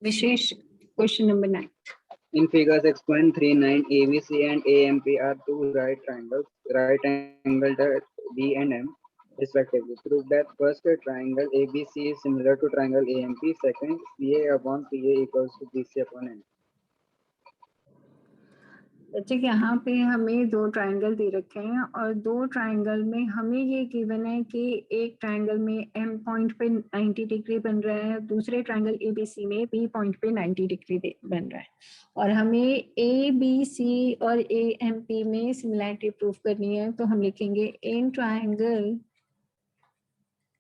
Wishes question number 9. In figure 6.39, ABC and AMP are two right triangles, right angled at B and M respectively. Prove that first triangle ABC is similar to triangle AMP. Second, CA upon PA equals to BC upon M. ठीक है, यहाँ पे हमें दो triangle दे रखे हैं और दो ट्रायंगल में हमें ये गिवन है कि एक ट्रायंगल में M पॉइंट पे 90 डिग्री बन रहा है, दूसरे ट्रायंगल ABC में B पॉइंट पे 90 डिग्री बन रहा है और हमें ABC और AMP में सिमिलैरिटी प्रूफ करनी है. तो हम लिखेंगे in triangle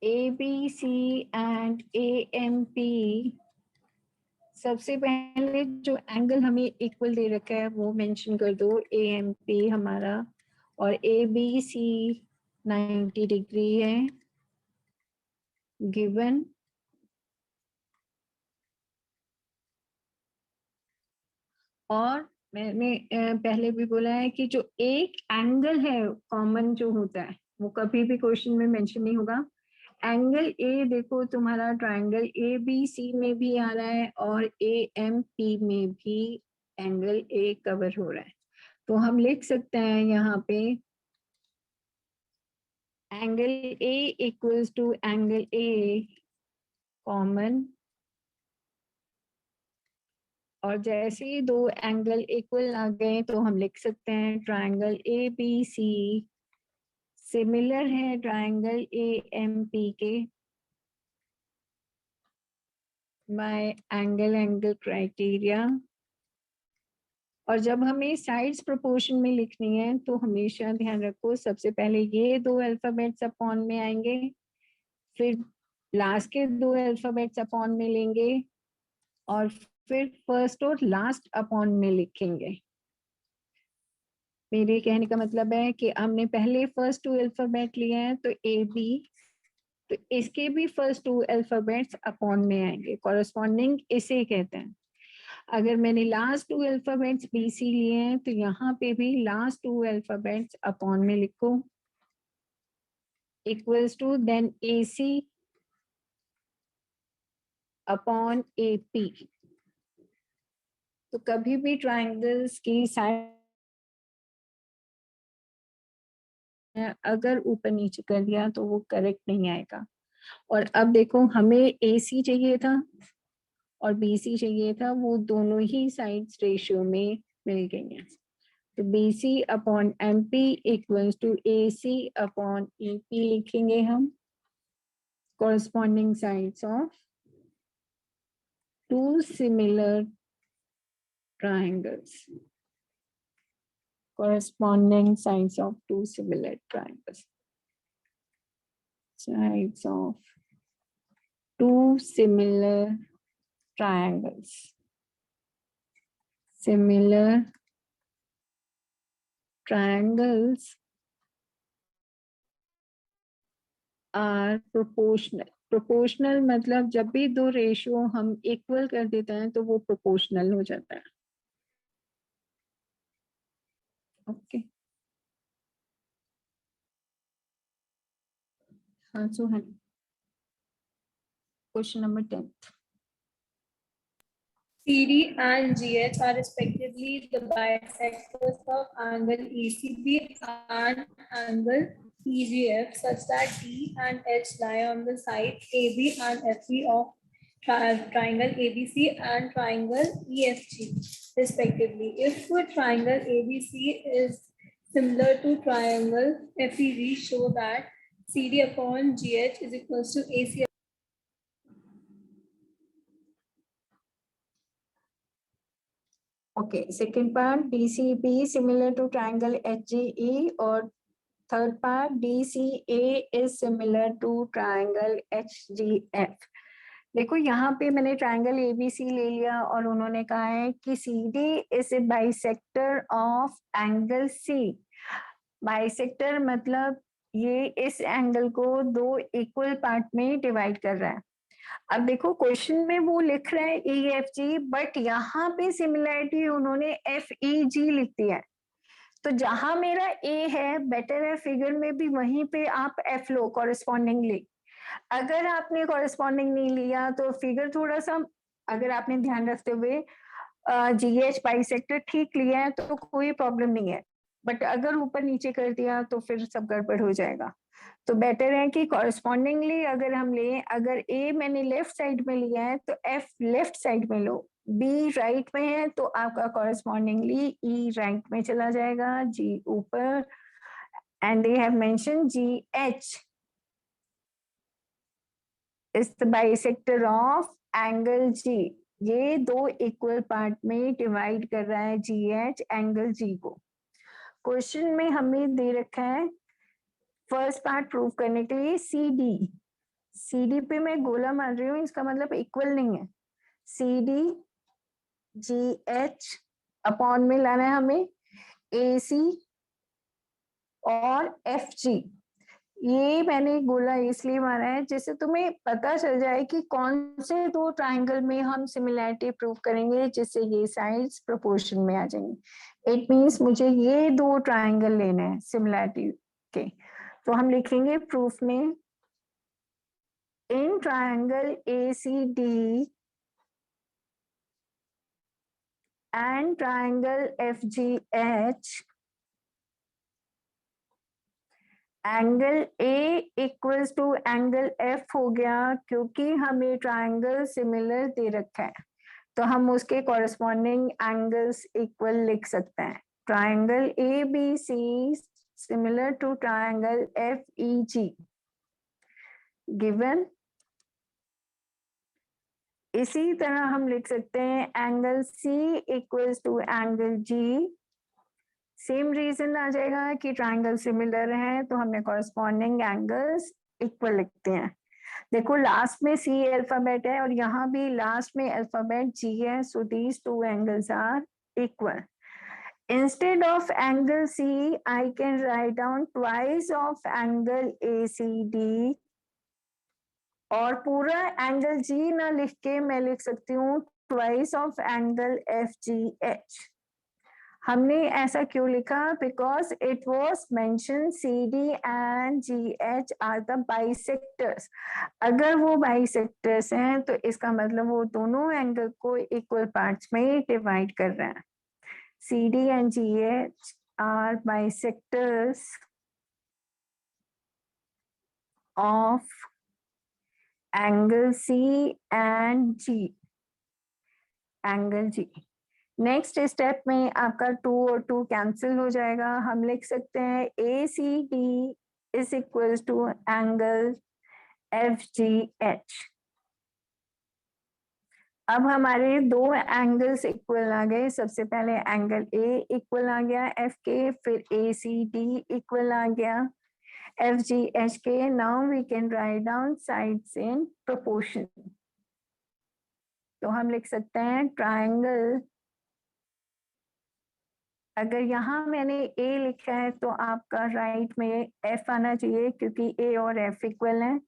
ABC and AMP सबसे पहले जो एंगल हमें इक्वल दे रखा है वो मेंशन कर दो, AMP हमारा और ABC 90 डिग्री है गिवन. और मैंने पहले भी बोला है कि जो एक एंगल है कॉमन जो होता है वो कभी भी क्वेश्चन में मेंशन नहीं होगा. एंगल ए देखो तुम्हारा ट्रायंगल ABC में भी आ रहा है और AMP में भी एंगल ए कवर हो रहा है. तो हम लिख सकते हैं यहाँ पे angle A equals to angle A common, और जैसे ही दो एंगल इक्वल आ गए तो हम लिख सकते हैं ट्रायंगल ABC सिमिलर है ट्रायंगल AMP के बाय एंगल क्राइटेरिया. और जब हमें साइड्स प्रोपोर्शन में लिखनी है तो हमेशा ध्यान रखो सबसे पहले ये दो अल्फाबेट्स अपॉन में आएंगे, फिर लास्ट के दो अल्फाबेट्स अपॉन में लेंगे और फिर फर्स्ट और लास्ट अपॉन में लिखेंगे. मेरे कहने का मतलब है कि हमने पहले फर्स्ट टू अल्फाबेट लिए हैं तो AB, तो इसके भी फर्स्ट टू अल्फाबेट्स अपॉन में आएंगे, कॉरेस्पॉन्डिंग इसे कहते हैं. अगर मैंने लास्ट टू अल्फाबेट्स BC लिए हैं तो यहाँ पे भी लास्ट टू अल्फाबेट्स अपॉन में लिखो equals to then AC upon AP. तो कभी भी ट्रायंगल्स की साइड अगर ऊपर नीचे कर दिया तो वो करेक्ट नहीं आएगा. और अब देखो हमें AC चाहिए था और BC चाहिए था, वो दोनों ही साइड्स रेशियो में मिल गई हैं. तो BC upon MP equals to AC upon EP लिखेंगे हम, corresponding sides of two similar triangles. Corresponding sides of two similar triangles. Sides of two similar triangles. Similar triangles are proportional. Proportional मतलब जब भी दो रेशियो हम equal कर देते हैं तो वो प्रोपोर्शनल हो जाता है. ओके हाँ Suhan, question number 10. CD and GH are respectively the bisectors of angle ECB and angle EGF such that D and H lie on the sides AB and FE of triangle ABC and triangle EFG respectively. If a triangle ABC is similar to triangle FEG, show that CD upon GH is equals to AC. Okay, second part DCB similar to triangle HGE और third part DCA is similar to triangle HGF. देखो यहाँ पे मैंने triangle ABC ले लिया और उन्होंने कहा है कि CD is a bisector of angle C. Bisector मतलब ये इस एंगल को दो इक्वल पार्ट में डिवाइड कर रहा है. अब देखो क्वेश्चन में वो लिख रहा है EFG, बट यहाँ पे सिमिलैरिटी उन्होंने FEG लिख दिया है. तो जहां मेरा A है, बेटर है फिगर में भी वहीं पे आप F लो कॉरेस्पॉन्डिंगली. अगर आपने कॉरेस्पॉन्डिंग नहीं लिया तो फिगर थोड़ा सा अगर आपने ध्यान रखते हुए GH बाइसेक्टर ठीक लिया है तो कोई प्रॉब्लम नहीं है, बट अगर ऊपर नीचे कर दिया तो फिर सब गड़बड़ हो जाएगा। तो बेटर है कि कॉरेस्पॉन्डिंगली अगर हम लें, अगर ए मैंने लेफ्ट साइड में लिया है तो एफ लेफ्ट साइड में लो, बी राइट में है तो आपका कॉरेस्पॉन्डिंगली ई राइट में चला जाएगा, जी ऊपर, and they have mention GH is the bisector of angle G। ये दो इक्वल पार्ट में डिवाइड कर रहा है GH एंगल G को। क्वेश्चन में हमें दे रखा है फर्स्ट पार्ट प्रूव करने के लिए CD पे मैं गोला मार रही हूँ, इसका मतलब इक्वल नहीं है। CD GH अपॉन में लाना है हमें AC और FG। ये मैंने गोला इसलिए मारा है जिससे तुम्हें पता चल जाए कि कौन से दो ट्राइंगल में हम सिमिलैरिटी प्रूव करेंगे जिससे ये साइड्स प्रोपोर्शन में आ जाएंगे। इट मींस मुझे ये दो ट्राइंगल लेने हैं सिमिलैरिटी के, तो हम लिखेंगे प्रूफ में in triangle ACD and triangle FGH angle A equals to angle F हो गया, क्योंकि हमें ट्राइंगल सिमिलर दे रखा है तो हम उसके कॉरेस्पॉन्डिंग एंगल्स इक्वल लिख सकते हैं। Triangle ABC similar to triangle FEG given. इसी तरह हम लिख सकते हैं angle C equals to angle G। Same reason आ जाएगा कि ट्राइंगल सिमिलर है तो हमने कॉरेस्पॉन्डिंग एंगल्स इक्वल लिखते हैं। देखो लास्ट में C अल्फाबेट है और यहाँ भी लास्ट में अल्फाबेट G है, so these two angles are equal. Instead of angle C, I can write down twice of angle ACD और पूरा एंगल G ना लिख के मैं लिख सकती हूँ twice of angle FGH। हमने ऐसा क्यों लिखा? Because it was mentioned CD and GH are the bisectors। अगर वो bisectors हैं तो इसका मतलब वो दोनों एंगल को इक्वल पार्ट्स में डिवाइड कर रहे हैं। CD and GH are bisectors of angle C and G, angle G। Next step में आपका 2 और 2 कैंसिल हो जाएगा। हम लिख सकते हैं ACD is equals to angle FGH। अब हमारे दो एंगल्स इक्वल आ गए। सबसे पहले एंगल A इक्वल आ गया F के, फिर ACD इक्वल आ गया FGH के। Now we can write down sides in proportion. तो हम लिख सकते हैं ट्राइंगल, अगर यहाँ मैंने A लिखा है तो आपका राइट में F आना चाहिए क्योंकि A और F इक्वल हैं।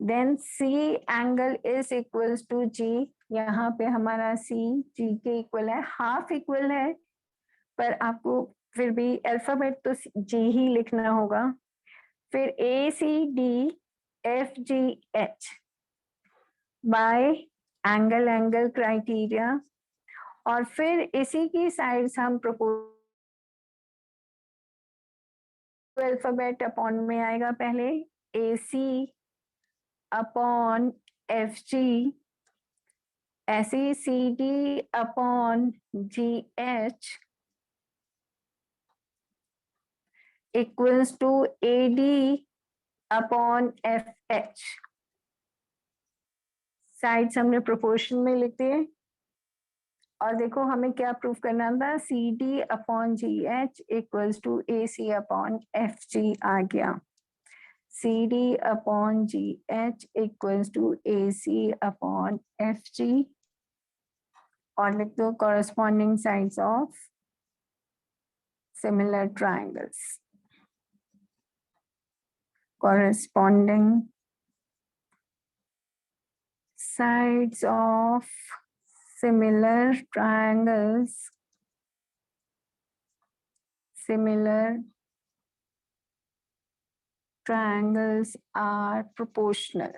Then C angle is equals to G, यहाँ पे हमारा C G के इक्वल है, हाफ इक्वल है पर आपको फिर भी अल्फाबेट तो G ही लिखना होगा। फिर ACD FGH bye angle criteria, और फिर इसी की साइड्स हम प्रोपोज अल्फाबेट अपॉन में आएगा पहले AC अपॉन FG, ऐसे CD upon GH equals to AD upon FH। Sides हमने प्रोपोर्शन में लिख दिए और देखो हमें क्या प्रूफ करना था, CD upon GH equals to AC upon FG आ गया। CD upon GH equals to AC upon FG और लिख दो corresponding sides of similar triangles. corresponding sides of similar triangles, are proportional.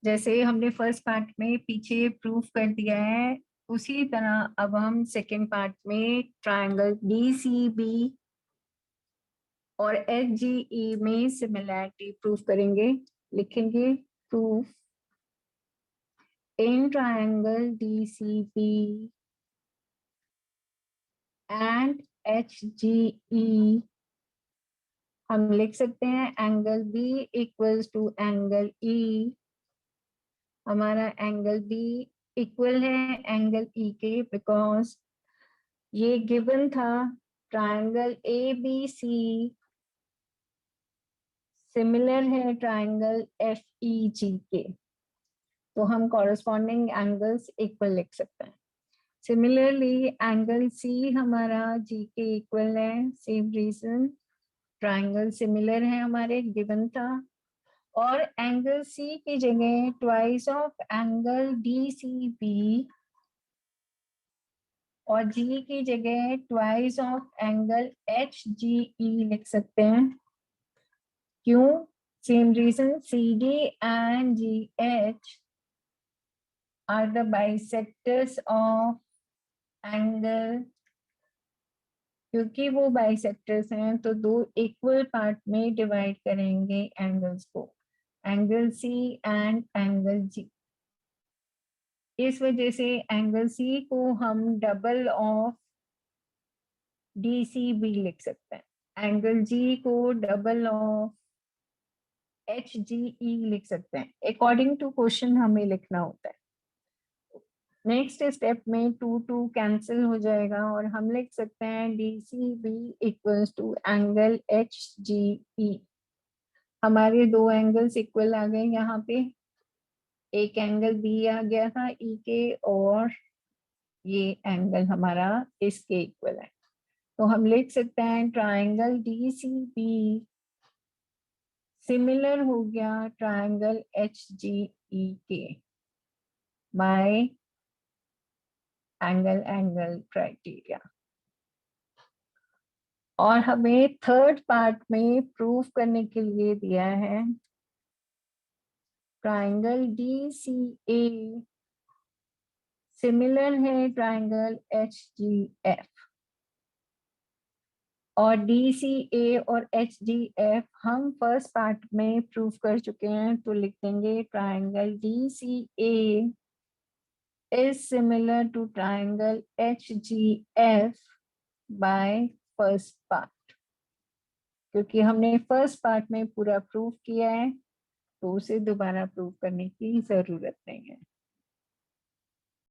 जैसे हमने फर्स्ट पार्ट में पीछे प्रूफ कर दिया है, उसी तरह अब हम सेकेंड पार्ट में ट्रायंगल DCB और HGE में सिमिलैरिटी प्रूफ करेंगे। लिखेंगे proof in triangle DCB and HGE हम लिख सकते हैं angle B equals to angle E। हमारा एंगल B इक्वल है एंगल E के, बिकॉज ये गिवन था ट्रायंगल ABC सिमिलर है ट्रायंगल FEG के, तो हम कॉरेस्पॉन्डिंग एंगल्स इक्वल लिख सकते हैं। सिमिलरली एंगल C हमारा G के इक्वल है, सेम रीजन, ट्रायंगल सिमिलर है हमारे, गिवन था, और एंगल C की जगह ट्वाइस ऑफ एंगल DCB और G की जगह ट्वाइस ऑफ एंगल HGE लिख सकते हैं। क्यों? Same reason, CD and GH are the bisectors of angle, क्योंकि वो बाइसेक्टर्स हैं तो दो इक्वल पार्ट में डिवाइड करेंगे एंगल्स को, angle C and angle G। इस वजह से एंगल C को हम डबल ऑफ DCB लिख सकते हैं, एंगल G को डबल ऑफ HGE लिख सकते हैं। अकॉर्डिंग टू क्वेश्चन हमें लिखना होता है। नेक्स्ट स्टेप में 2 कैंसिल हो जाएगा और हम लिख सकते हैं DCB equals to angle HGE। हमारे दो एंगल्स इक्वल आ गए यहाँ पे, एक एंगल B आ गया था E के और ये एंगल हमारा इसके इक्वल है, तो हम लिख सकते हैं ट्रायंगल DCB सिमिलर हो गया ट्रायंगल HGE के बाय एंगल क्राइटेरिया। और हमें थर्ड पार्ट में प्रूफ करने के लिए दिया है ट्रायंगल DCA सिमिलर है ट्रायंगल HGF, और DCA और HGF हम फर्स्ट पार्ट में प्रूफ कर चुके हैं, तो लिख देंगे triangle DCA is similar to triangle HGF by first part। क्योंकि हमने फर्स्ट पार्ट में पूरा प्रूफ किया है तो उसे दोबारा प्रूफ करने की जरूरत नहीं है।